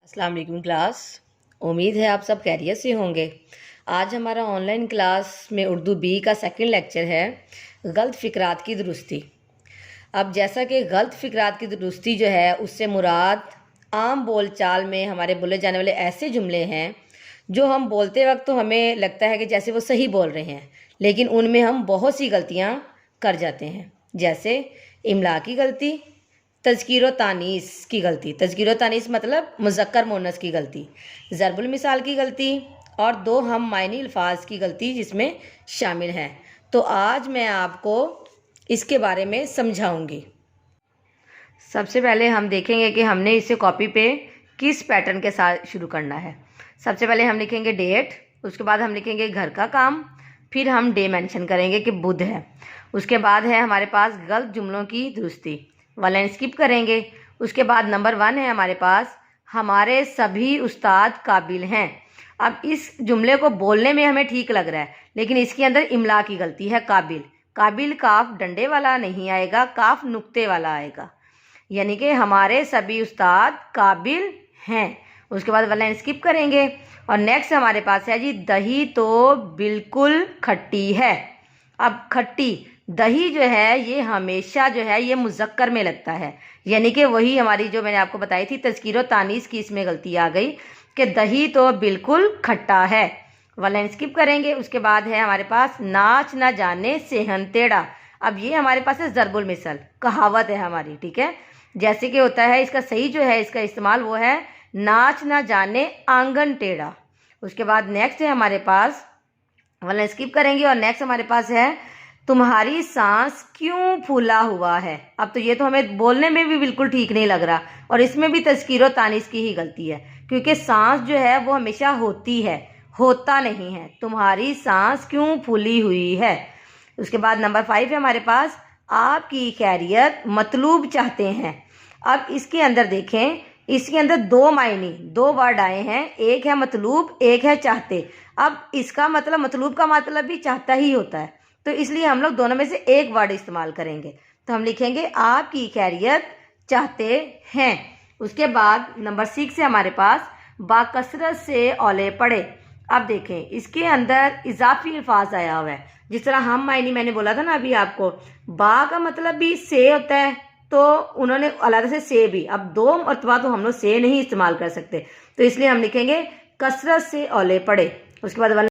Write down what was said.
अस्सलाम वालेकुम क्लास। उम्मीद है आप सब खैरियत से होंगे। आज हमारा ऑनलाइन क्लास में उर्दू बी का सेकंड लेक्चर है गलत फ़िक्रात की दुरुस्ती। अब जैसा कि गलत फ़िक्रात की दुरुस्ती जो है उससे मुराद आम बोल चाल में हमारे बोले जाने वाले ऐसे जुमले हैं जो हम बोलते वक्त तो हमें लगता है कि जैसे वो सही बोल रहे हैं, लेकिन उनमें हम बहुत सी गलतियाँ कर जाते हैं। जैसे इमला की गलती, तज़कीर तानीस की गलती, तज़कीर तानीस मतलब मुज़क्कर मुअन्नस की गलती, ज़रबुल मिसाल की गलती और दो हम मायनी अल्फाज की गलती जिसमें शामिल हैं। तो आज मैं आपको इसके बारे में समझाऊंगी। सबसे पहले हम देखेंगे कि हमने इसे कॉपी पे किस पैटर्न के साथ शुरू करना है। सबसे पहले हम लिखेंगे डेट, उसके बाद हम लिखेंगे घर का काम, फिर हम डे मेंशन करेंगे कि बुध है। उसके बाद है हमारे पास गलत जुमलों की दुरुस्ती, वाला स्किप करेंगे। उसके बाद नंबर 1 है हमारे पास हमारे सभी उस्ताद काबिल हैं। अब इस जुमले को बोलने में हमें ठीक लग रहा है, लेकिन इसके अंदर इमला की गलती है। काबिल, काबिल काफ डंडे वाला नहीं आएगा, काफ नुक्ते वाला आएगा, यानी कि हमारे सभी उस्ताद काबिल हैं। उसके बाद वाला स्किप करेंगे और नेक्स्ट हमारे पास है जी दही तो बिल्कुल खट्टी है। अब खट्टी दही जो है ये हमेशा जो है ये मुज़क्कर में लगता है, यानी कि वही हमारी जो मैंने आपको बताई थी तज़कीर तानीस की, इसमें गलती आ गई कि दही तो बिल्कुल खट्टा है। वाला स्किप करेंगे। उसके बाद है हमारे पास नाच ना जाने सेहन टेढ़ा। अब ये हमारे पास है ज़रबुल मिसल, कहावत है हमारी, ठीक है। जैसे कि होता है इसका सही जो है इसका इस्तेमाल वो है नाच ना जाने आंगन टेढ़ा। उसके बाद नेक्स्ट है हमारे पास, वाला स्किप करेंगे और नेक्स्ट हमारे पास है तुम्हारी सांस क्यों फूला हुआ है। अब तो ये तो हमें बोलने में भी बिल्कुल ठीक नहीं लग रहा और इसमें भी तज़कीर तानीस की ही गलती है, क्योंकि सांस जो है वो हमेशा होती है, होता नहीं है। तुम्हारी सांस क्यों फूली हुई है। उसके बाद नंबर 5 है हमारे पास आपकी खैरियत मतलूब चाहते हैं। अब इसके अंदर देखें, इसके अंदर दो वर्ड आए हैं, एक है मतलूब, एक है चाहते। अब इसका मतलब मतलूब का मतलब भी चाहता ही होता है, तो इसलिए हम लोग दोनों में से एक वर्ड इस्तेमाल करेंगे। तो हम लिखेंगे आपकी खैरियत चाहते हैं। उसके बाद नंबर 6 है हमारे पास बाकसरत से औले पड़े। अब देखें इसके अंदर इजाफी अल्फाज आया हुआ है, जिस तरह हम मायनी मैंने बोला था ना अभी आपको, बा का मतलब भी से होता है, तो उन्होंने अलग से भी। अब 2 मरतबा तो हम लोग से नहीं इस्तेमाल कर सकते, तो इसलिए हम लिखेंगे कसरत से औले पड़े। उसके बाद